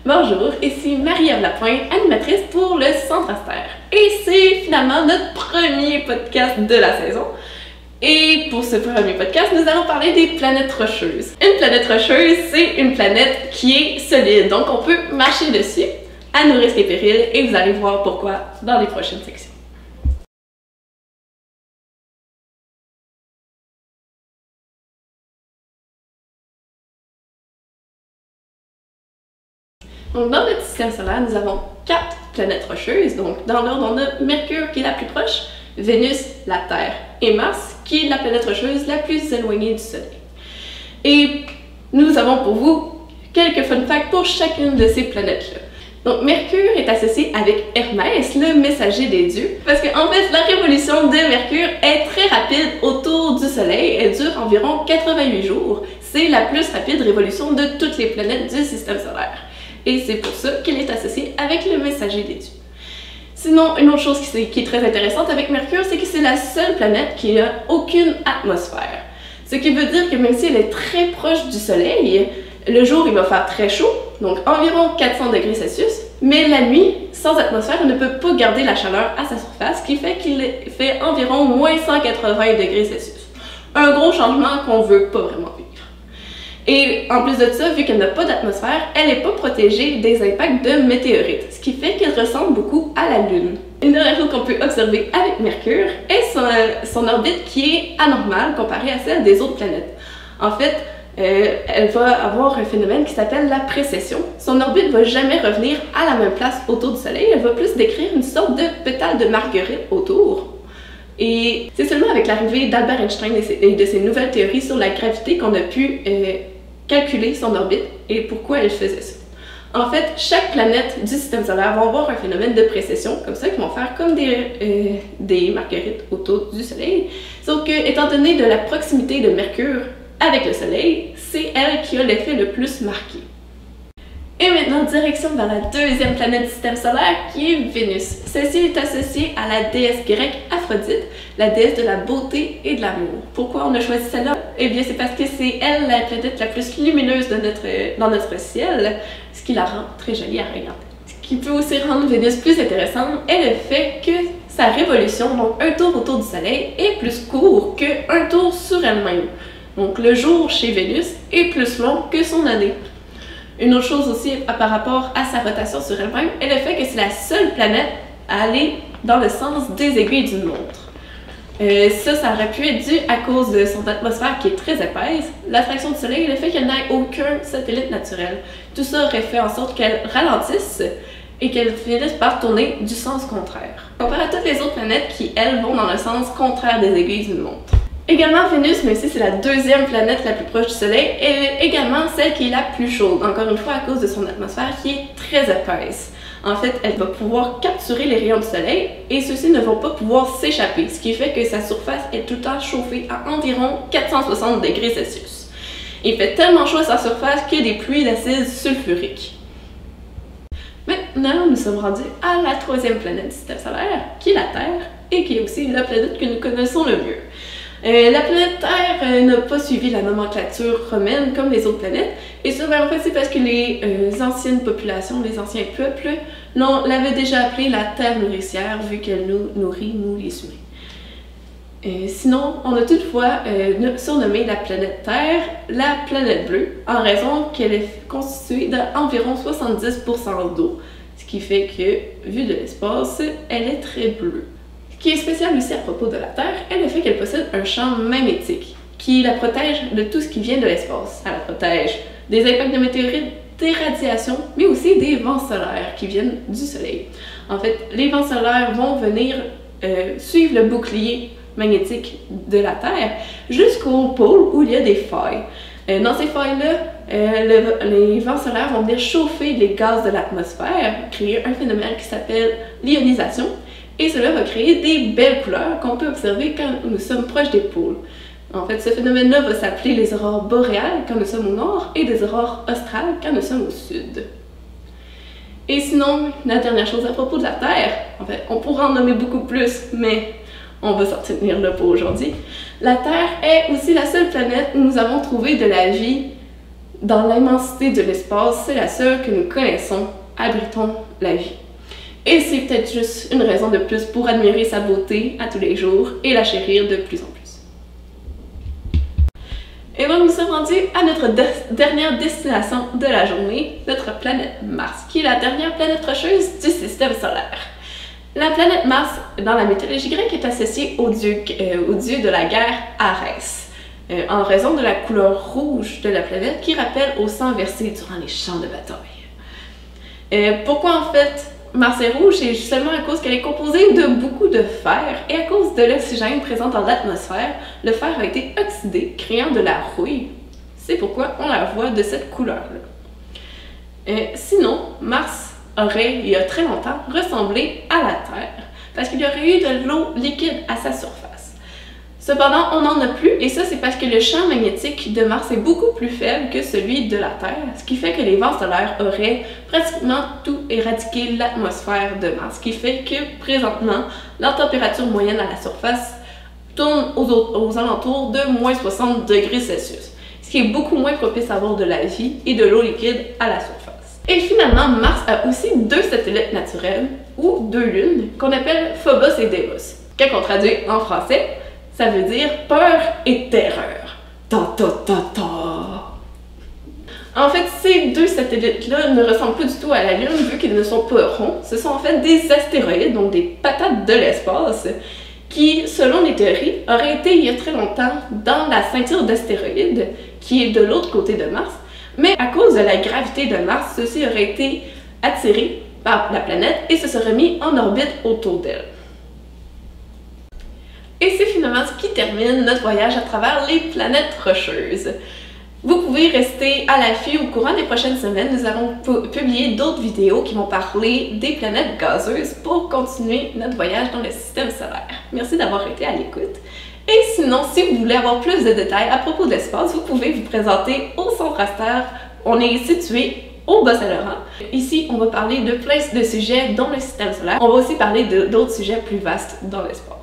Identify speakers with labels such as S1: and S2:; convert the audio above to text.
S1: Bonjour, ici Marie-Ève Lapointe, animatrice pour le Centre Astère. Et c'est finalement notre premier podcast de la saison. Et pour ce premier podcast, nous allons parler des planètes rocheuses. Une planète rocheuse, c'est une planète qui est solide, donc on peut marcher dessus à nos risques et périls, et vous allez voir pourquoi dans les prochaines sections. Donc, dans notre système solaire, nous avons 4 planètes rocheuses. Donc, dans l'ordre, on a Mercure qui est la plus proche, Vénus, la Terre et Mars qui est la planète rocheuse la plus éloignée du Soleil. Et nous avons pour vous quelques fun facts pour chacune de ces planètes-là. Donc, Mercure est associé avec Hermès, le messager des dieux, parce qu'en fait, la révolution de Mercure est très rapide autour du Soleil. Elle dure environ 88 jours. C'est la plus rapide révolution de toutes les planètes du système solaire. Et c'est pour ça qu'il est associé avec le messager des dieux. Sinon, une autre chose qui est très intéressante avec Mercure, c'est que c'est la seule planète qui n'a aucune atmosphère. Ce qui veut dire que même si elle est très proche du Soleil, le jour il va faire très chaud, donc environ 400 degrés Celsius, mais la nuit, sans atmosphère, elle ne peut pas garder la chaleur à sa surface, ce qui fait qu'il fait environ moins 180 degrés Celsius. Un gros changement qu'on ne veut pas vraiment vivre. Et en plus de ça, vu qu'elle n'a pas d'atmosphère, elle n'est pas protégée des impacts de météorites, ce qui fait qu'elle ressemble beaucoup à la Lune. Une dernière chose qu'on peut observer avec Mercure est son orbite qui est anormale comparée à celle des autres planètes. En fait, elle va avoir un phénomène qui s'appelle la précession. Son orbite ne va jamais revenir à la même place autour du Soleil, elle va plus décrire une sorte de pétale de marguerite autour. Et c'est seulement avec l'arrivée d'Albert Einstein et de ses nouvelles théories sur la gravité qu'on a pu calculer son orbite et pourquoi elle faisait ça. En fait, chaque planète du système solaire va avoir un phénomène de précession, comme ça, qui vont faire comme des marguerites autour du Soleil. Sauf que, étant donné de la proximité de Mercure avec le Soleil, c'est elle qui a l'effet le plus marqué. Et maintenant, direction vers la deuxième planète du système solaire, qui est Vénus. Celle-ci est associée à la déesse grecque Aphrodite, la déesse de la beauté et de l'amour. Pourquoi on a choisi celle-là? Eh bien, c'est parce que c'est elle la planète la plus lumineuse dans notre ciel, ce qui la rend très jolie à regarder. Ce qui peut aussi rendre Vénus plus intéressante est le fait que sa révolution, donc un tour autour du Soleil, est plus court qu'un tour sur elle-même. Donc le jour chez Vénus est plus long que son année. Une autre chose aussi par rapport à sa rotation sur elle-même est le fait que c'est la seule planète à aller dans le sens des aiguilles d'une montre. Ça aurait pu être dû à cause de son atmosphère qui est très épaisse, l'attraction du Soleil et le fait qu'elle n'ait aucun satellite naturel. Tout ça aurait fait en sorte qu'elle ralentisse et qu'elle finisse par tourner du sens contraire. Comparé à toutes les autres planètes qui, elles, vont dans le sens contraire des aiguilles d'une montre. Également, Vénus, même si c'est la deuxième planète la plus proche du Soleil, est également celle qui est la plus chaude, encore une fois à cause de son atmosphère qui est très épaisse. En fait, elle va pouvoir capturer les rayons du Soleil et ceux-ci ne vont pas pouvoir s'échapper, ce qui fait que sa surface est tout le temps chauffée à environ 460 degrés Celsius. Il fait tellement chaud à sa surface qu'il y a des pluies d'acide sulfurique. Maintenant, nous sommes rendus à la troisième planète du système solaire, qui est la Terre, et qui est aussi la planète que nous connaissons le mieux. La planète Terre n'a pas suivi la nomenclature romaine comme les autres planètes, et ça, en fait, c'est parce que les anciennes populations, les anciens peuples, l'avaient déjà appelée la Terre nourricière, vu qu'elle nous nourrit, nous les humains. Sinon, on a toutefois surnommé la planète Terre la planète bleue, en raison qu'elle est constituée d'environ 70% d'eau, ce qui fait que, vu de l'espace, elle est très bleue. Ce qui est spécial aussi à propos de la Terre est le fait qu'elle possède un champ magnétique qui la protège de tout ce qui vient de l'espace. Elle la protège des impacts de météorites, des radiations, mais aussi des vents solaires qui viennent du Soleil. En fait, les vents solaires vont venir suivre le bouclier magnétique de la Terre jusqu'au pôle où il y a des failles. Dans ces failles-là, les vents solaires vont venir chauffer les gaz de l'atmosphère, créer un phénomène qui s'appelle l'ionisation. Et cela va créer des belles couleurs qu'on peut observer quand nous sommes proches des pôles. En fait, ce phénomène-là va s'appeler les aurores boréales quand nous sommes au nord et des aurores australes quand nous sommes au sud. Et sinon, la dernière chose à propos de la Terre, en fait, on pourra en nommer beaucoup plus, mais on va s'en tenir là pour aujourd'hui. La Terre est aussi la seule planète où nous avons trouvé de la vie dans l'immensité de l'espace, c'est la seule que nous connaissons, abritant la vie. Et c'est peut-être juste une raison de plus pour admirer sa beauté à tous les jours et la chérir de plus en plus. Et donc nous sommes rendus à notre dernière destination de la journée, notre planète Mars, qui est la dernière planète rocheuse du système solaire. La planète Mars, dans la mythologie grecque, est associée au dieu de la guerre Arès, en raison de la couleur rouge de la planète qui rappelle au sang versé durant les champs de bataille. Pourquoi en fait Mars est rouge? C'est seulement à cause qu'elle est composée de beaucoup de fer et à cause de l'oxygène présent dans l'atmosphère, le fer a été oxydé, créant de la rouille. C'est pourquoi on la voit de cette couleur-là. Sinon, Mars aurait, il y a très longtemps, ressemblé à la Terre, parce qu'il y aurait eu de l'eau liquide à sa surface. Cependant, on n'en a plus, et ça c'est parce que le champ magnétique de Mars est beaucoup plus faible que celui de la Terre, ce qui fait que les vents solaires auraient pratiquement tout éradiqué l'atmosphère de Mars, ce qui fait que présentement, la température moyenne à la surface tourne aux alentours de moins 60 degrés Celsius, ce qui est beaucoup moins propice à avoir de la vie et de l'eau liquide à la surface. Et finalement, Mars a aussi 2 satellites naturels, ou 2 lunes, qu'on appelle Phobos et Deimos. Quand on traduit en français, ça veut dire peur et terreur. Ta ta ta ta. En fait, ces 2 satellites-là ne ressemblent pas du tout à la Lune vu qu'ils ne sont pas ronds. Ce sont en fait des astéroïdes, donc des patates de l'espace, qui, selon les théories, auraient été il y a très longtemps dans la ceinture d'astéroïdes, qui est de l'autre côté de Mars, mais à cause de la gravité de Mars, ceux-ci auraient été attirés par la planète et se seraient mis en orbite autour d'elle. Et c'est finalement ce qui termine notre voyage à travers les planètes rocheuses. Vous pouvez rester à l'affût au courant des prochaines semaines. Nous allons publier d'autres vidéos qui vont parler des planètes gazeuses pour continuer notre voyage dans le système solaire. Merci d'avoir été à l'écoute. Et sinon, si vous voulez avoir plus de détails à propos de l'espace, vous pouvez vous présenter au Centre Aster. On est situé au Bas-Saint-Laurent. Ici, on va parler de plein de sujets dans le système solaire. On va aussi parler d'autres sujets plus vastes dans l'espace.